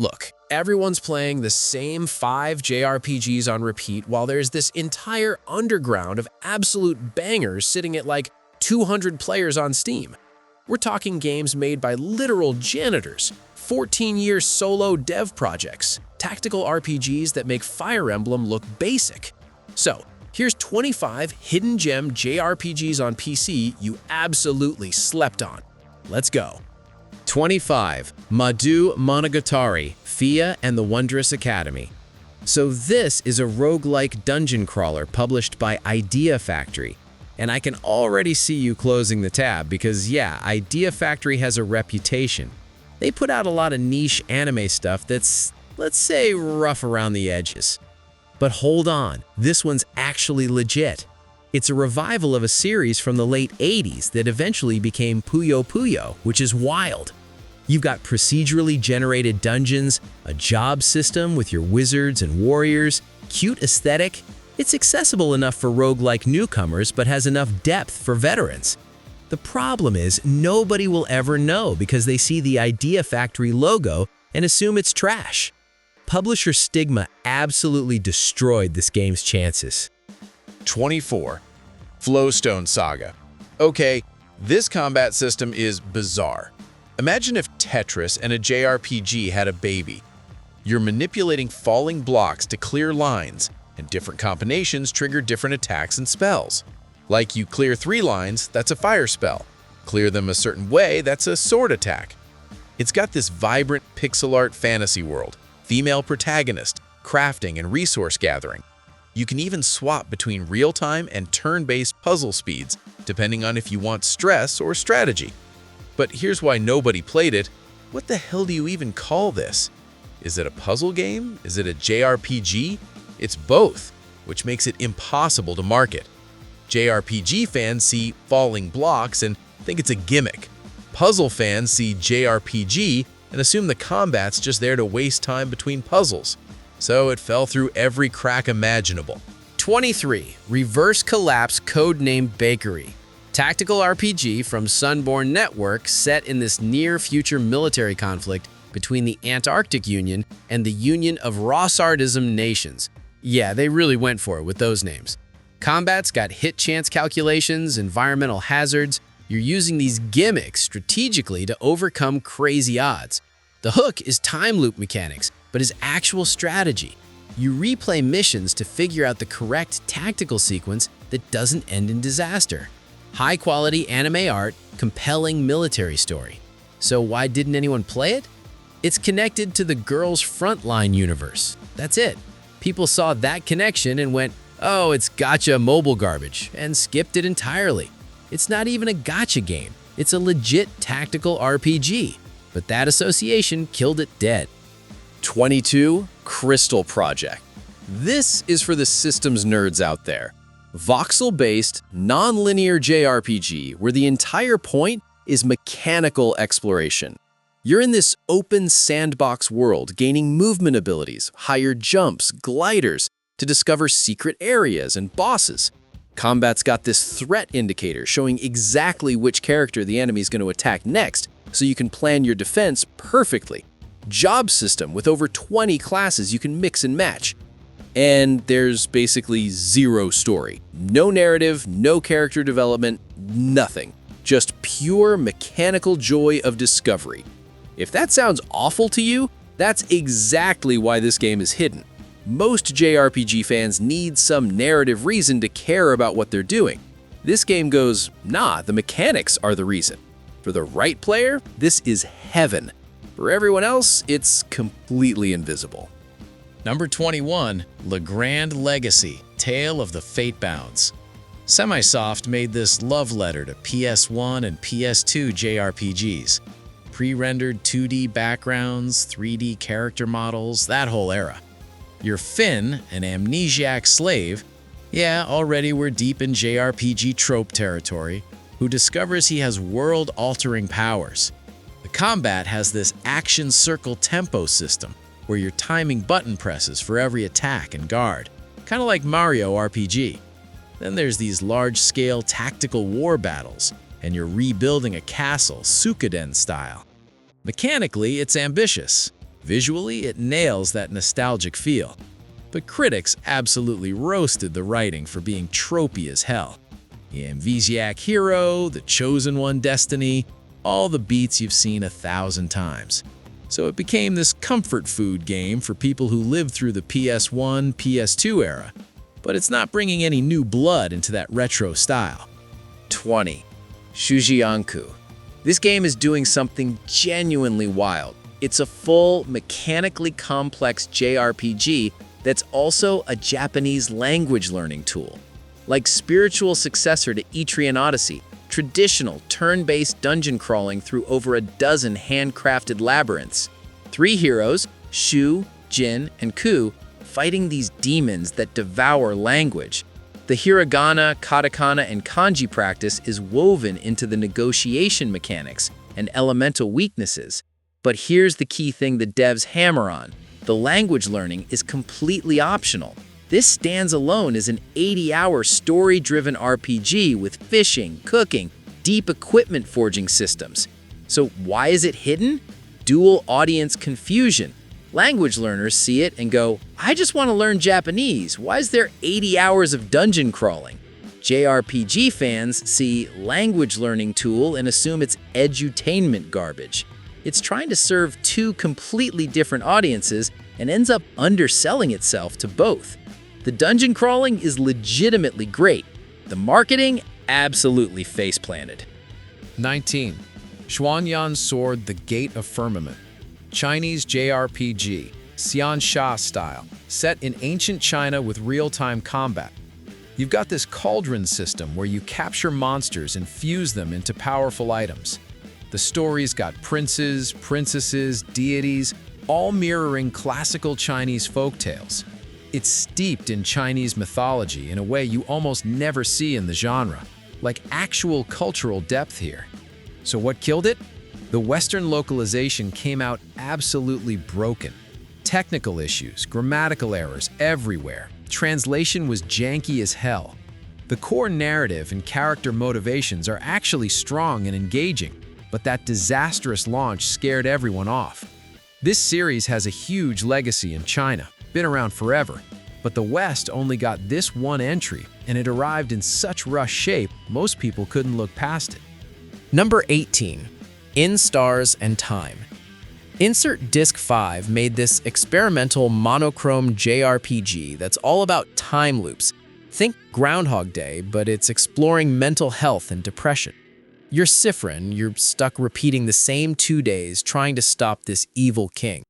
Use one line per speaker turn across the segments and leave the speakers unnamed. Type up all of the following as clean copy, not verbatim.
Look, everyone's playing the same 5 JRPGs on repeat while there's this entire underground of absolute bangers sitting at like 200 players on Steam. We're talking games made by literal janitors, 14-year solo dev projects, tactical RPGs that make Fire Emblem look basic. So, here's 25 hidden gem JRPGs on PC you absolutely slept on. Let's go. 25. Madhu Monogatari, Fia and the Wondrous Academy. So this is a roguelike dungeon crawler published by Idea Factory. And I can already see you closing the tab because yeah, Idea Factory has a reputation. They put out a lot of niche anime stuff that's, let's say, rough around the edges. But hold on, this one's actually legit. It's a revival of a series from the late 80s that eventually became Puyo Puyo, which is wild. You've got procedurally generated dungeons, a job system with your wizards and warriors, cute aesthetic. It's accessible enough for roguelike newcomers but has enough depth for veterans. The problem is nobody will ever know because they see the Idea Factory logo and assume it's trash. Publisher stigma absolutely destroyed this game's chances.
24. Flowstone Saga. Okay, this combat system is bizarre. Imagine if Tetris and a JRPG had a baby. You're manipulating falling blocks to clear lines, and different combinations trigger different attacks and spells. Like you clear 3 lines, that's a fire spell. Clear them a certain way, that's a sword attack. It's got this vibrant pixel art fantasy world, female protagonist, crafting and resource gathering. You can even swap between real-time and turn-based puzzle speeds, depending on if you want stress or strategy. But here's why nobody played it. What the hell do you even call this? Is it a puzzle game? Is it a JRPG? It's both, which makes it impossible to market. JRPG fans see falling blocks and think it's a gimmick. Puzzle fans see JRPG and assume the combat's just there to waste time between puzzles. So it fell through every crack imaginable.
23. Reverse Collapse Codename Bakery. Tactical RPG from Sunborn Network set in this near-future military conflict between the Antarctic Union and the Union of Rossardism Nations. Yeah, they really went for it with those names. Combat's got hit chance calculations, environmental hazards. You're using these gimmicks strategically to overcome crazy odds. The hook is time loop mechanics, but is actual strategy. You replay missions to figure out the correct tactical sequence that doesn't end in disaster. High-quality anime art, compelling military story. So why didn't anyone play it? It's connected to the Girls Frontline universe. That's it. People saw that connection and went, oh, it's gacha mobile garbage, and skipped it entirely. It's not even a gacha game. It's a legit tactical RPG. But that association killed it dead.
22. Crystal Project. This is for the systems nerds out there. Voxel-based, non-linear JRPG where the entire point is mechanical exploration. You're in this open sandbox world gaining movement abilities, higher jumps, gliders to discover secret areas and bosses. Combat's got this threat indicator showing exactly which character the enemy is going to attack next so you can plan your defense perfectly. Job system with over 20 classes you can mix and match. And there's basically zero story. No narrative, no character development, nothing. Just pure mechanical joy of discovery. If that sounds awful to you, that's exactly why this game is hidden. Most JRPG fans need some narrative reason to care about what they're doing. This game goes, nah, the mechanics are the reason. For the right player, this is heaven. For everyone else, it's completely invisible.
Number 21. Le Grand Legacy, Tale of the Fatebounds. Semisoft made this love letter to PS1 and PS2 JRPGs. Pre-rendered 2D backgrounds, 3D character models, that whole era. You're Finn, an amnesiac slave. Yeah, already we're deep in JRPG trope territory, who discovers he has world-altering powers. The combat has this action circle tempo system, where you're timing button presses for every attack and guard, kind of like Mario RPG. Then there's these large-scale tactical war battles, and you're rebuilding a castle, Suikoden style. Mechanically, it's ambitious.
Visually, it nails that nostalgic feel. But critics absolutely roasted the writing for being tropey as hell. The Amnesiac hero, the chosen one destiny, all the beats you've seen 1,000 times. So it became this comfort food game for people who lived through the PS1, PS2 era. But it's not bringing any new blood into that retro style. 20. Shujianku. This game is doing something genuinely wild. It's a full, mechanically complex JRPG that's also a Japanese language learning tool. Like spiritual successor to Etrian Odyssey, traditional turn-based dungeon crawling through over a dozen handcrafted labyrinths. 3 heroes, Shu, Jin, and Ku, fighting these demons that devour language. The hiragana, katakana, and kanji practice is woven into the negotiation mechanics and elemental weaknesses. But here's the key thing the devs hammer on. The language learning is completely optional. This stands alone as an 80-hour story-driven RPG with fishing, cooking, deep equipment forging systems. So why is it hidden? Dual audience confusion. Language learners see it and go, I just want to learn Japanese. Why is there 80 hours of dungeon crawling? JRPG fans see language learning tool and assume it's edutainment garbage. It's trying to serve 2 completely different audiences and ends up underselling itself to both. The dungeon crawling is legitimately great. The marketing, absolutely face-planted.
19. Xuanyan Sword: The Gate of Firmament. Chinese JRPG, Xiansha style, set in ancient China with real-time combat. You've got this cauldron system where you capture monsters and fuse them into powerful items. The story's got princes, princesses, deities, all mirroring classical Chinese folktales. It's steeped in Chinese mythology in a way you almost never see in the genre, like actual cultural depth here. So what killed it? The Western localization came out absolutely broken. Technical issues, grammatical errors everywhere. Translation was janky as hell. The core narrative and character motivations are actually strong and engaging, but that disastrous launch scared everyone off. This series has a huge legacy in China, been around forever, but the West only got this one entry, and it arrived in such rush shape, most people couldn't look past it.
Number 18. In Stars and Time. Insert Disc 5 made this experimental monochrome JRPG that's all about time loops. Think Groundhog Day, but it's exploring mental health and depression. You're Siffrin, you're stuck repeating the same 2 days trying to stop this evil king.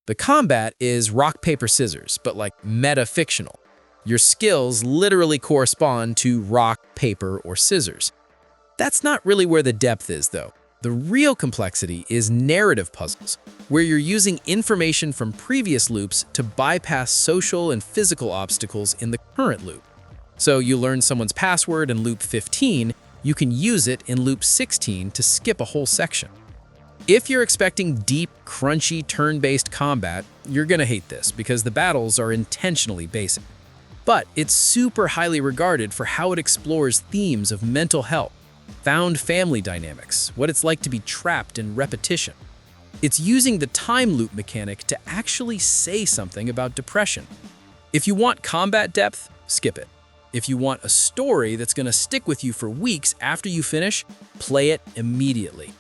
The combat is rock, paper, scissors, but like meta-fictional. Your skills literally correspond to rock, paper, or scissors. That's not really where the depth is, though. The real complexity is narrative puzzles, where you're using information from previous loops to bypass social and physical obstacles in the current loop. So you learn someone's password in loop 15, you can use it in loop 16 to skip a whole section. If you're expecting deep, crunchy, turn-based combat, you're gonna hate this because the battles are intentionally basic. But it's super highly regarded for how it explores themes of mental health, found family dynamics, what it's like to be trapped in repetition. It's using the time loop mechanic to actually say something about depression. If you want combat depth, skip it. If you want a story that's gonna stick with you for weeks after you finish, play it immediately.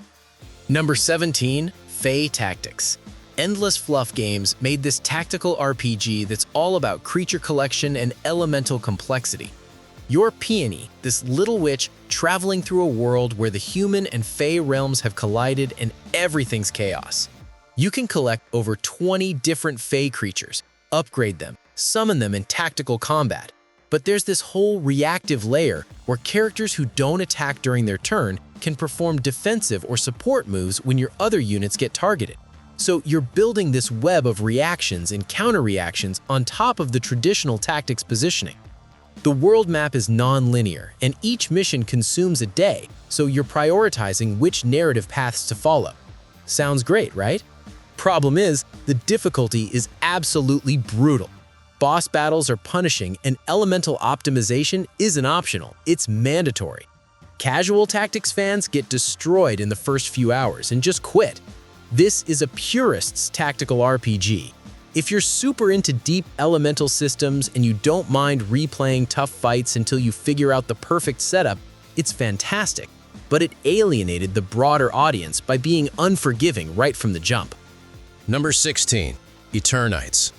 Number 17, Fey Tactics. Endless Fluff Games made this tactical RPG that's all about creature collection and elemental complexity. You're Peony, this little witch traveling through a world where the human and Fey realms have collided and everything's chaos. You can collect over 20 different Fey creatures, upgrade them, summon them in tactical combat. But there's this whole reactive layer where characters who don't attack during their turn can perform defensive or support moves when your other units get targeted. So you're building this web of reactions and counter-reactions on top of the traditional tactics positioning. The world map is non-linear, and each mission consumes a day, so you're prioritizing which narrative paths to follow. Sounds great, right? Problem is, the difficulty is absolutely brutal. Boss battles are punishing, and elemental optimization isn't optional, it's mandatory. Casual tactics fans get destroyed in the first few hours and just quit.
This is a purist's tactical RPG. If you're super into deep elemental systems and you don't mind replaying tough fights until you figure out the perfect setup, it's fantastic. But it alienated the broader audience by being unforgiving right from the jump.
Number 16. Eternites.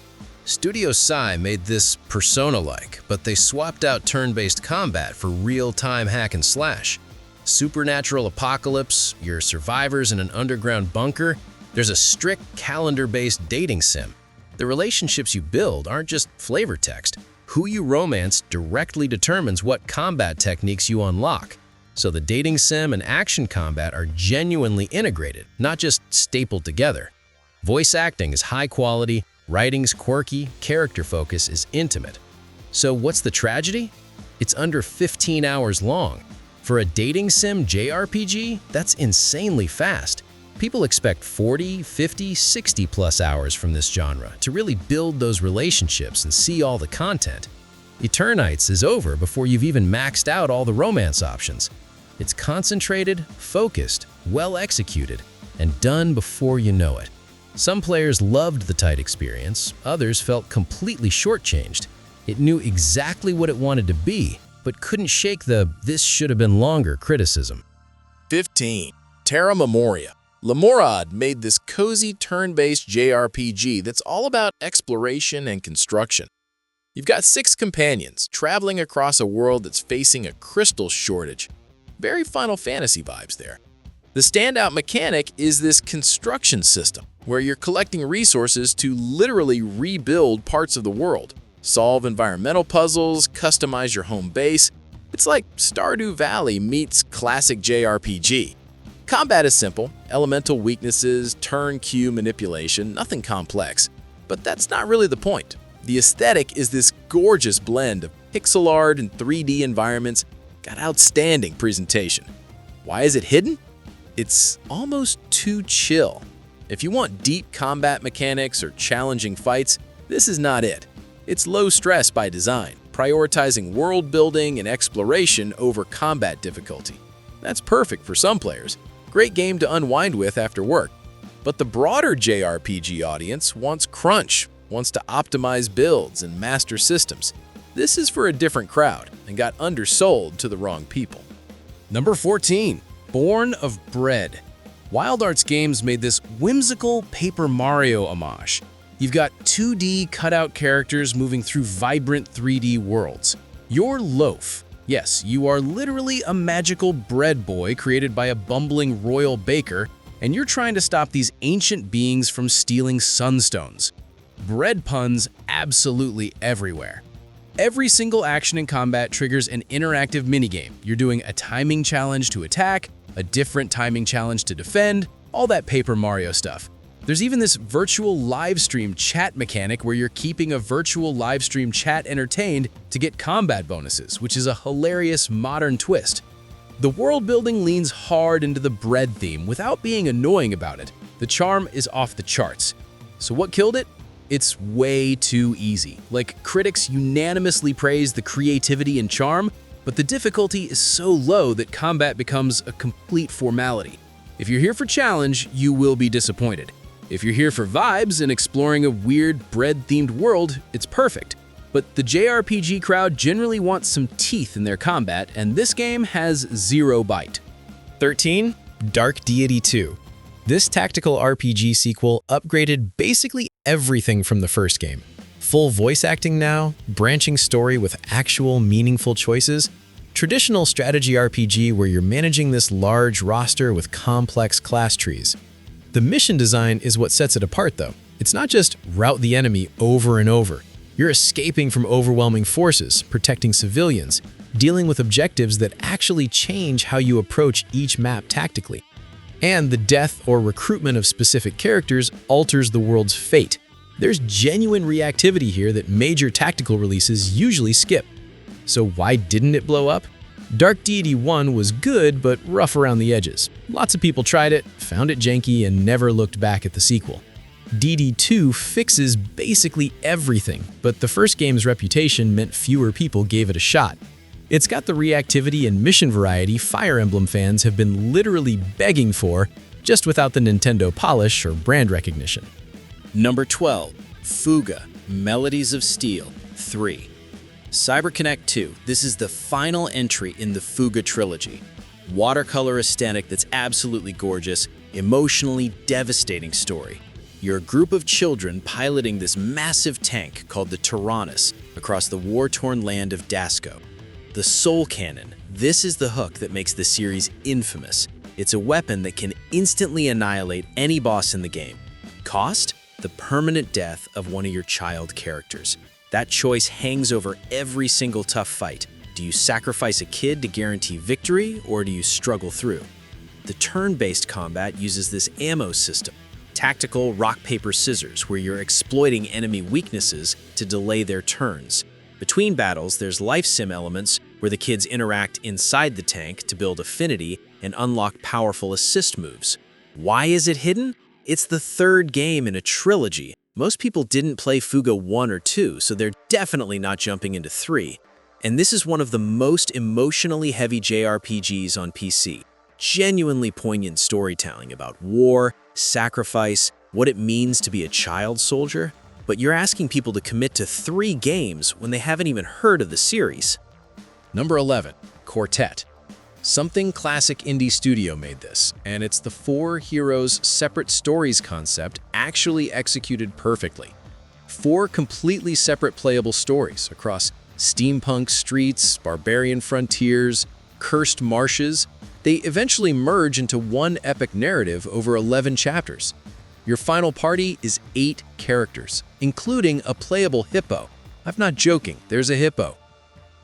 Studio Psy made this Persona-like, but they swapped out turn-based combat for real-time hack and slash. Supernatural apocalypse, you're survivors in an underground bunker, there's a strict calendar-based dating sim. The relationships you build aren't just flavor text. Who you romance directly determines what combat techniques you unlock. So the dating sim and action combat are genuinely integrated, not just stapled together. Voice acting is high quality, writing's quirky, character focus is intimate. So what's the tragedy? It's under 15 hours long. For a dating sim JRPG, that's insanely fast. People expect 40, 50, 60 plus hours from this genre to really build those relationships and see all the content. Eternites is over before you've even maxed out all the romance options. It's concentrated, focused, well executed, and done before you know it. Some players loved the tight experience, others felt completely shortchanged. It knew exactly what it wanted to be, but couldn't shake the "this should have been longer" criticism.
15. Terra Memoria. Lemorad made this cozy turn-based JRPG that's all about exploration and construction. You've got 6 companions traveling across a world that's facing a crystal shortage. Very Final Fantasy vibes there. The standout mechanic is this construction system, where you're collecting resources to literally rebuild parts of the world, solve environmental puzzles, customize your home base. It's like Stardew Valley meets classic JRPG. Combat is simple, elemental weaknesses, turn queue manipulation, nothing complex. But that's not really the point. The aesthetic is this gorgeous blend of pixel art and 3D environments, got outstanding presentation. Why is it hidden? It's almost too chill. If you want deep combat mechanics or challenging fights, this is not it. It's low stress by design, prioritizing world building and exploration over combat difficulty. That's perfect for some players. Great game to unwind with after work. But the broader JRPG audience wants crunch, wants to optimize builds and master systems. This is for a different crowd and got undersold to the wrong people.
Number 14. Born of Bread. Wild Arts Games made this whimsical Paper Mario homage. You've got 2D cutout characters moving through vibrant 3D worlds. You're Loaf. Yes, you are literally a magical bread boy created by a bumbling royal baker, and you're trying to stop these ancient beings from stealing sunstones. Bread puns absolutely everywhere. Every single action in combat triggers an interactive minigame. You're doing a timing challenge to attack, a different timing challenge to defend, all that Paper Mario stuff. There's even this virtual live stream chat mechanic where you're keeping a virtual live stream chat entertained to get combat bonuses, which is a hilarious modern twist. The world building leans hard into the bread theme without being annoying about it. The charm is off the charts. So what killed it? It's way too easy. Like, critics unanimously praise the creativity and charm, but the difficulty is so low that combat becomes a complete formality. If you're here for challenge, you will be disappointed. If you're here for vibes and exploring a weird bread-themed world, it's perfect. But the JRPG crowd generally wants some teeth in their combat, and this game has zero bite.
13. Dark Deity 2. This tactical RPG sequel upgraded basically everything from the first game. Full voice acting now, branching story with actual meaningful choices, traditional strategy RPG where you're managing this large roster with complex class trees. The mission design is what sets it apart though. It's not just rout the enemy over and over. You're escaping from overwhelming forces, protecting civilians, dealing with objectives that actually change how you approach each map tactically. And the death or recruitment of specific characters alters the world's fate. There's genuine reactivity here that major tactical releases usually skip. So why didn't it blow up? Dark Deity 1 was good, but rough around the edges. Lots of people tried it, found it janky, and never looked back at the sequel. DD2 fixes basically everything, but the first game's reputation meant fewer people gave it a shot. It's got the reactivity and mission variety Fire Emblem fans have been literally begging for, just without the Nintendo polish or brand recognition.
Number 12, Fuga, Melodies of Steel 3. CyberConnect 2, this is the final entry in the Fuga trilogy. Watercolor aesthetic that's absolutely gorgeous, emotionally devastating story. You're a group of children piloting this massive tank called the Tyrannus across the war-torn land of Dasco. The Soul Cannon, this is the hook that makes the series infamous. It's a weapon that can instantly annihilate any boss in the game. Cost? The permanent death of one of your child characters. That choice hangs over every single tough fight. Do you sacrifice a kid to guarantee victory, or do you struggle through? The turn-based combat uses this ammo system. Tactical rock, paper, scissors, where you're exploiting enemy weaknesses to delay their turns. Between battles, there's life sim elements where the kids interact inside the tank to build affinity and unlock powerful assist moves. Why is it hidden? It's the third game in a trilogy. Most people didn't play Fuga 1 or 2, so they're definitely not jumping into 3. And this is one of the most emotionally heavy JRPGs on PC. Genuinely poignant storytelling about war, sacrifice, what it means to be a child soldier, but you're asking people to commit to 3 games when they haven't even heard of the series.
Number 11, Quartet. Something Classic Indie Studio made this, and it's the 4 heroes separate stories concept actually executed perfectly. 4 completely separate playable stories across steampunk streets, barbarian frontiers, cursed marshes. They eventually merge into one epic narrative over 11 chapters. Your final party is 8 characters, including a playable hippo. I'm not joking, there's a hippo.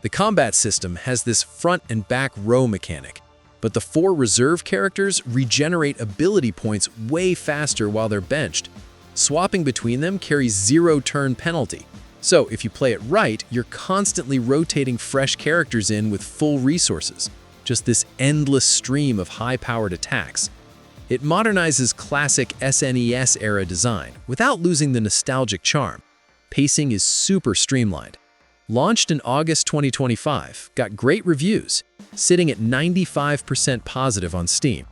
The combat system has this front and back row mechanic, but the 4 reserve characters regenerate ability points way faster while they're benched. Swapping between them carries 0 turn penalty. So if you play it right, you're constantly rotating fresh characters in with full resources. Just this endless stream of high-powered attacks. It modernizes classic SNES-era design without losing the nostalgic charm. Pacing is super streamlined. Launched in August 2025, got great reviews, sitting at 95% positive on Steam.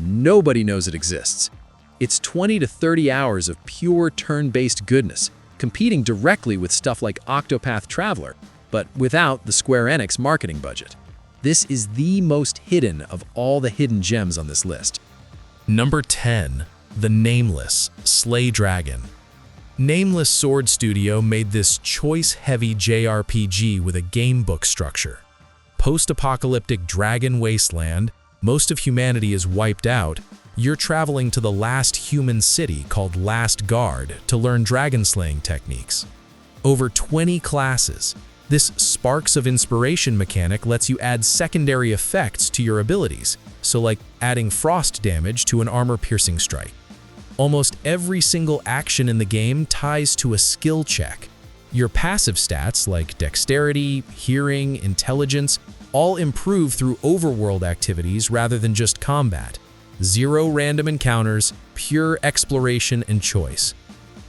Nobody knows it exists. It's 20 to 30 hours of pure turn-based goodness, competing directly with stuff like Octopath Traveler, but without the Square Enix marketing budget. This is the most hidden of all the hidden gems on this list.
Number 10, The Nameless, Slay Dragon. Nameless Sword Studio made this choice-heavy JRPG with a gamebook structure. Post-apocalyptic dragon wasteland, most of humanity is wiped out. You're traveling to the last human city called Last Guard to learn dragon slaying techniques. Over 20 classes. This Sparks of Inspiration mechanic lets you add secondary effects to your abilities, so like adding frost damage to an armor-piercing strike. Almost every single action in the game ties to a skill check. Your passive stats like dexterity, hearing, intelligence all improve through overworld activities rather than just combat. 0 random encounters, pure exploration and choice.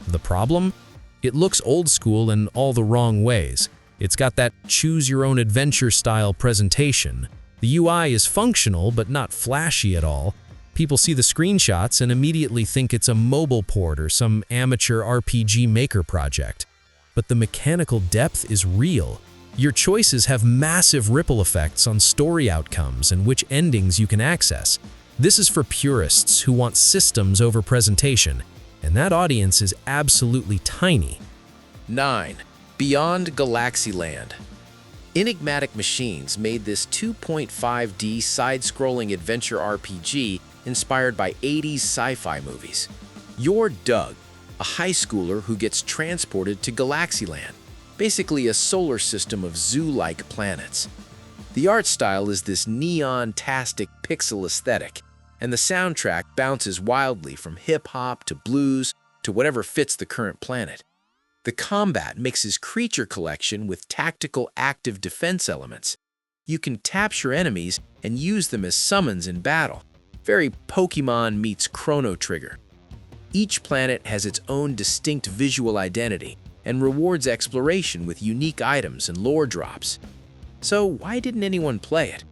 The problem? It looks old school in all the wrong ways. It's got that choose-your-own-adventure style presentation. The UI is functional but not flashy at all. People see the screenshots and immediately think it's a mobile port or some amateur RPG maker project. But the mechanical depth is real. Your choices have massive ripple effects on story outcomes and which endings you can access. This is for purists who want systems over presentation, and that audience is absolutely tiny.
9. Beyond Galaxyland. Enigmatic Machines made this 2.5D side-scrolling adventure RPG inspired by 80s sci-fi movies. You're Doug, a high schooler who gets transported to Galaxyland, basically a solar system of zoo-like planets. The art style is this neon-tastic pixel aesthetic, and the soundtrack bounces wildly from hip-hop to blues to whatever fits the current planet. The combat mixes creature collection with tactical active defense elements. You can tap your enemies and use them as summons in battle. Very Pokemon meets Chrono Trigger. Each planet has its own distinct visual identity and rewards exploration with unique items and lore drops. So why didn't anyone play it?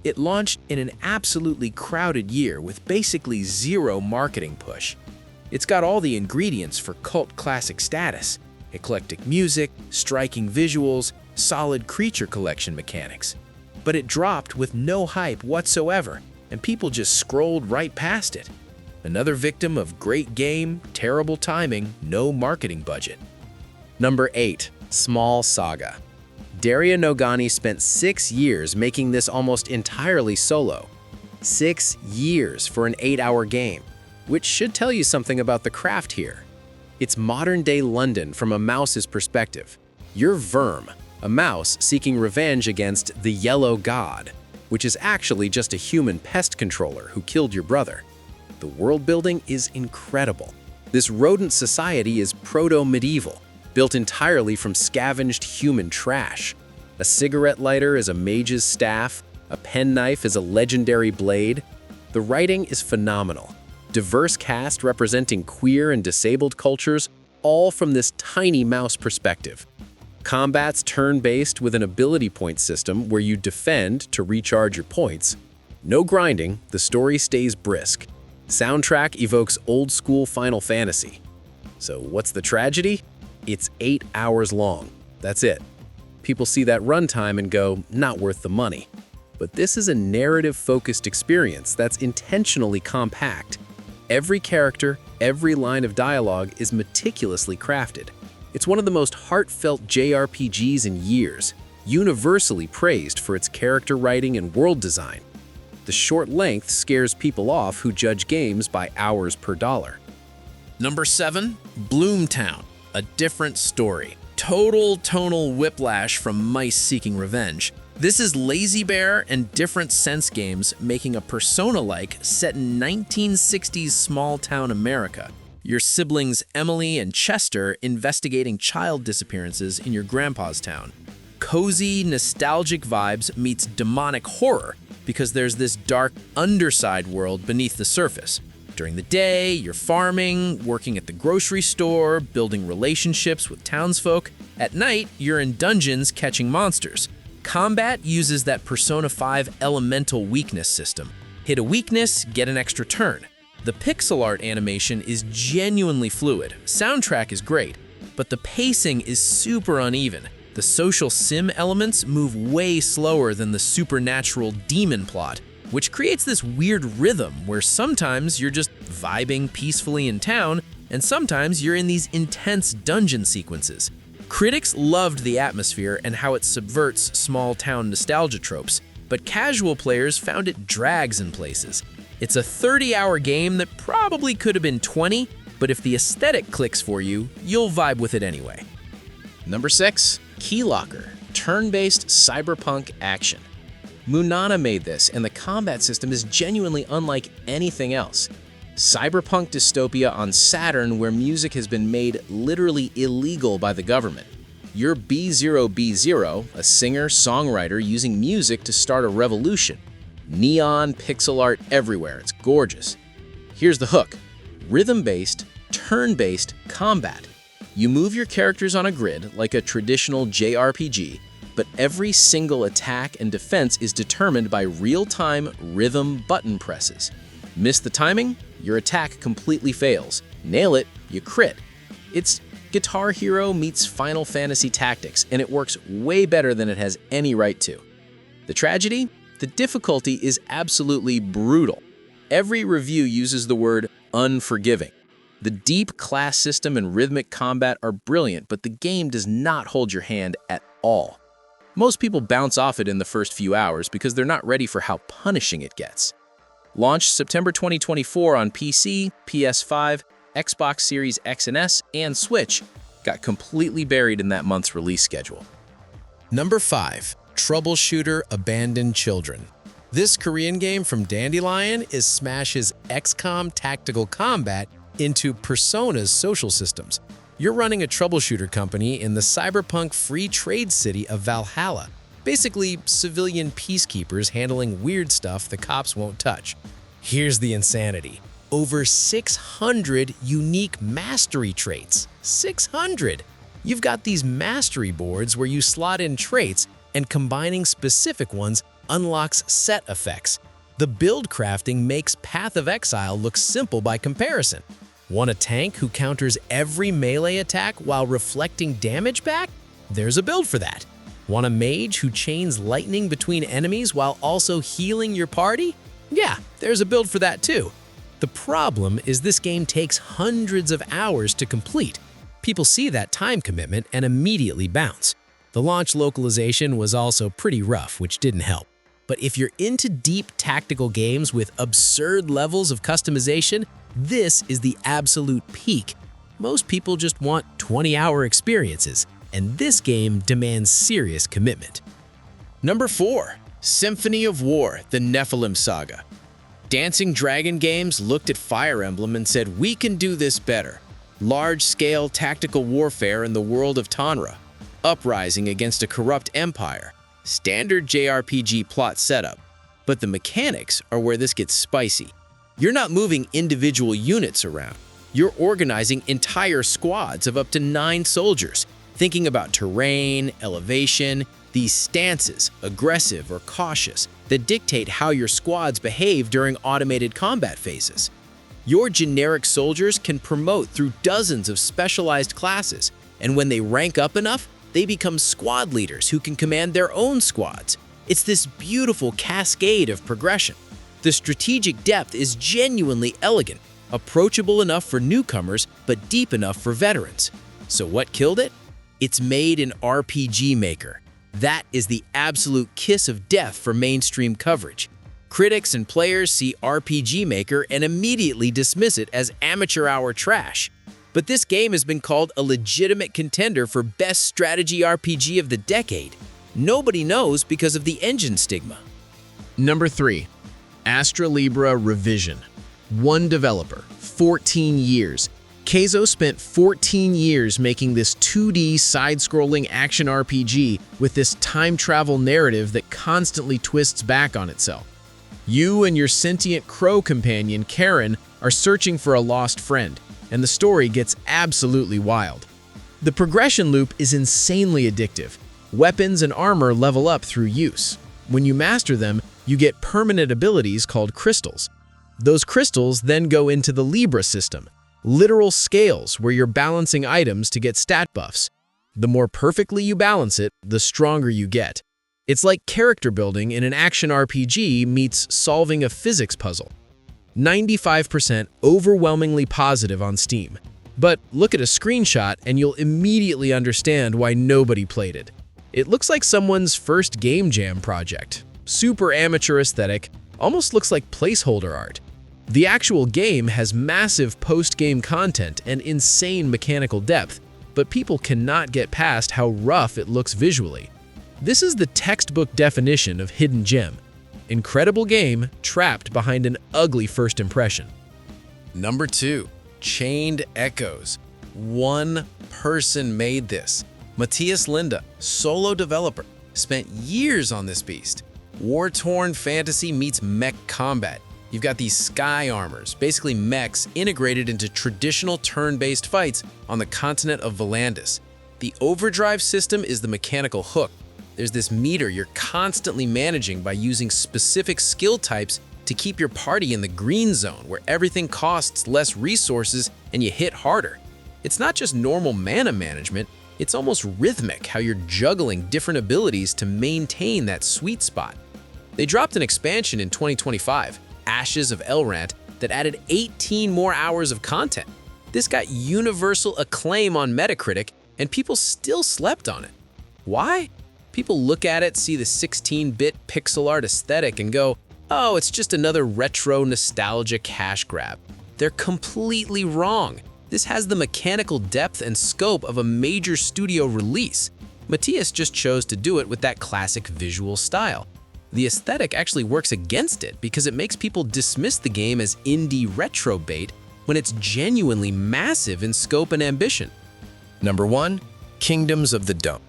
It launched in an absolutely crowded year with basically zero marketing push. It's got all the ingredients for cult classic status: eclectic music, striking visuals, solid creature collection mechanics. But it dropped with no hype whatsoever, and people just scrolled right past it. Another victim of great game, terrible timing, no marketing budget. Number 8. Small Saga. Daria Nogani spent 6 years making this almost entirely solo. 6 years for an 8-hour game, which should tell you something about the craft here. It's modern-day London from a mouse's perspective. You're Verm, a mouse seeking revenge against the Yellow God, which is actually just a human pest controller who killed your brother. The world building is incredible. This rodent society is proto-medieval, built entirely from scavenged human trash. A cigarette lighter is a mage's staff, a penknife is a legendary blade. The writing is phenomenal. Diverse cast representing queer and disabled cultures, all from this tiny mouse perspective. Combat's turn-based with an ability point system where you defend to recharge your points. No grinding, the story stays brisk. Soundtrack evokes old-school Final Fantasy. So what's the tragedy? It's 8 hours long. That's it. People see that runtime and go, not worth the money. But this is a narrative-focused experience that's intentionally compact. Every character, every line of dialogue is meticulously crafted. It's one of the most heartfelt JRPGs in years, universally praised for its character writing and world design. The short length scares people off who judge games by hours per dollar.
Number 7, Bloomtown, a different story. Total tonal whiplash from mice seeking revenge. This is Lazy Bear and Different Sense Games making a Persona-like set in 1960s small-town America. Your siblings Emily and Chester investigating child disappearances in your grandpa's town. Cozy, nostalgic vibes meets demonic horror because there's this dark underside world beneath the surface. During the day, you're farming, working at the grocery store, building relationships with townsfolk. At night, you're in dungeons catching monsters. Combat uses that Persona 5 elemental weakness system. Hit a weakness, get an extra turn. The pixel art animation is genuinely fluid. Soundtrack is great, but the pacing is super uneven. The social sim elements move way slower than the supernatural demon plot, which creates this weird rhythm where sometimes you're just vibing peacefully in town, and sometimes you're in these intense dungeon sequences. Critics loved the atmosphere and how it subverts small-town nostalgia tropes, but casual players found it drags in places. It's a 30-hour game that probably could have been 20, but if the aesthetic clicks for you, you'll vibe with it anyway.
Number 6, Keylocker, turn-based cyberpunk action. Munana made this, and the combat system is genuinely unlike anything else. Cyberpunk dystopia on Saturn where music has been made literally illegal by the government. You're B0B0, a singer-songwriter using music to start a revolution. Neon, pixel art everywhere, it's gorgeous. Here's the hook: rhythm-based, turn-based combat. You move your characters on a grid like a traditional JRPG, but every single attack and defense is determined by real-time rhythm button presses. Miss the timing, your attack completely fails. Nail it, you crit. It's Guitar Hero meets Final Fantasy Tactics, and it works way better than it has any right to. The tragedy? The difficulty is absolutely brutal. Every review uses the word unforgiving. The deep class system and rhythmic combat are brilliant, but the game does not hold your hand at all. Most people bounce off it in the first few hours because they're not ready for how punishing it gets. Launched September 2024 on PC, PS5, Xbox Series X and S, and Switch, got completely buried in that month's release schedule.
Number 5. Troubleshooter Abandoned Children. This Korean game from Dandelion is Smash's XCOM tactical combat into Persona's social systems. You're running a troubleshooter company in the cyberpunk free trade city of Valhalla. Basically, civilian peacekeepers handling weird stuff the cops won't touch. Here's the insanity. Over 600 unique mastery traits. 600! You've got these mastery boards where you slot in traits, and combining specific ones
unlocks set effects. The build crafting makes Path of Exile look simple by comparison. Want a tank who counters every melee attack while reflecting damage back? There's a build for that. Want a mage who chains lightning between enemies while also healing your party? Yeah, there's a build for that too. The problem is this game takes hundreds of hours to complete. People see that time commitment and immediately bounce. The launch localization was also pretty rough, which didn't help. But if you're into deep tactical games with absurd levels of customization, this is the absolute peak. Most people just want 20-hour experiences, and this game demands serious commitment.
Number 4. Symphony of War, the Nephilim Saga. Dancing Dragon Games looked at Fire Emblem and said, "We can do this better." Large-scale tactical warfare in the world of Tanra, uprising against a corrupt empire, standard JRPG plot setup. But the mechanics are where this gets spicy. You're not moving individual units around. You're organizing entire squads of up to 9 soldiers, thinking about terrain, elevation, these stances, aggressive or cautious, that dictate how your squads behave during automated combat phases. Your generic soldiers can promote through dozens of specialized classes, and when they rank up enough, they become squad leaders who can command their own squads. It's this beautiful cascade of progression. The strategic depth is genuinely elegant, approachable enough for newcomers, but deep enough for veterans. So what killed it? It's made in RPG Maker. That is the absolute kiss of death for mainstream coverage. Critics and players see RPG Maker and immediately dismiss it as amateur hour trash. But this game has been called a legitimate contender for Best Strategy RPG of the Decade. Nobody knows because of the engine stigma.
Number 3. Astra Libra Revision. One developer, 14 years. Keizo spent 14 years making this 2D side-scrolling action RPG with this time travel narrative that constantly twists back on itself. You and your sentient crow companion, Karen, are searching for a lost friend, and the story gets absolutely wild. The progression loop is insanely addictive. Weapons and armor level up through use. When you master them, you get permanent abilities called crystals. Those crystals then go into the Libra system, literal scales where you're balancing items to get stat buffs. The more perfectly you balance it, the stronger you get. It's like character building in an action RPG meets solving a physics puzzle. 95% overwhelmingly positive on Steam. But look at a screenshot and you'll immediately understand why nobody played it. It looks like someone's first game jam project. Super amateur aesthetic, almost looks like placeholder art. The actual game has massive post-game content and insane mechanical depth, but people cannot get past how rough it looks visually. This is the textbook definition of hidden gem. Incredible game trapped behind an ugly first impression.
Number 2. Chained Echoes. One person made this. Matthias Linda, solo developer, spent years on this beast. War-torn fantasy meets mech combat. You've got these sky armors, basically mechs integrated into traditional turn-based fights on the continent of Volandis. The overdrive system is the mechanical hook. There's this meter you're constantly managing by using specific skill types to keep your party in the green zone where everything costs less resources and you hit harder. It's not just normal mana management, it's almost rhythmic how you're juggling different abilities to maintain that sweet spot. They dropped an expansion in 2025, Ashes of Elrant, that added 18 more hours of content. This got universal acclaim on Metacritic, and people still slept on it. Why? People look at it, see the 16-bit pixel art aesthetic, and go, oh, it's just another retro nostalgia cash grab. They're completely wrong. This has the mechanical depth and scope of a major studio release. Matthias just chose to do it with that classic visual style. The aesthetic actually works against it because it makes people dismiss the game as indie retro bait when it's genuinely massive in scope and ambition.
Number 1. Kingdoms of the Dump.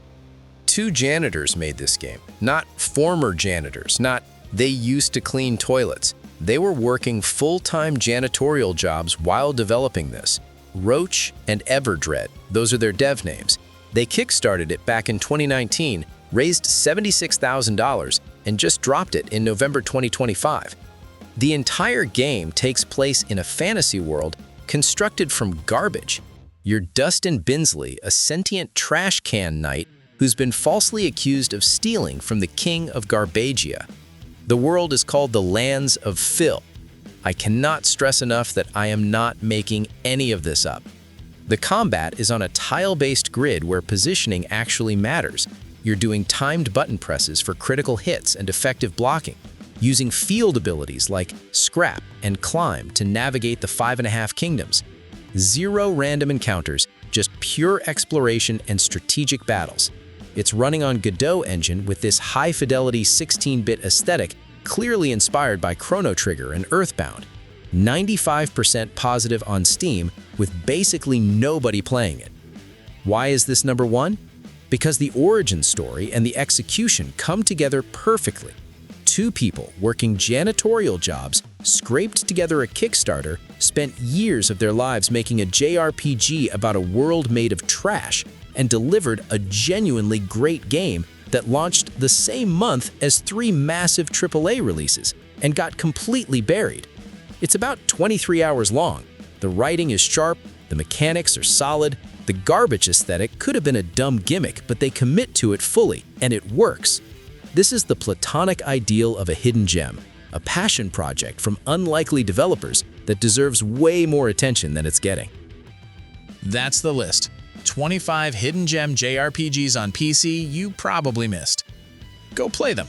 2 janitors made this game. Not former janitors, not they used to clean toilets. They were working full-time janitorial jobs while developing this. Roach and Everdread, those are their dev names. They kickstarted it back in 2019, raised $76,000, and just dropped it in November 2025. The entire game takes place in a fantasy world constructed from garbage. You're Dustin Binsley, a sentient trash can knight who's been falsely accused of stealing from the king of Garbagia. The world is called the Lands of Phil. I cannot stress enough that I am not making any of this up. The combat is on a tile-based grid where positioning actually matters. You're doing timed button presses for critical hits and effective blocking, using field abilities like Scrap and Climb to navigate the 5.5 kingdoms. Zero random encounters, just pure exploration and strategic battles. It's running on Godot engine with this high-fidelity 16-bit aesthetic clearly inspired by Chrono Trigger and Earthbound. 95% positive on Steam with basically nobody playing it. Why is this number one? Because the origin story and the execution come together perfectly. Two people working janitorial jobs scraped together a Kickstarter, spent years of their lives making a JRPG about a world made of trash, and delivered a genuinely great game that launched the same month as 3 massive AAA releases and got completely buried. It's about 23 hours long. The writing is sharp, the mechanics are solid, the garbage aesthetic could have been a dumb gimmick, but they commit to it fully, and it works. This is the platonic ideal of a hidden gem, a passion project from unlikely developers that deserves way more attention than it's getting.
That's the list. 25 hidden gem JRPGs on PC you probably missed. Go play them.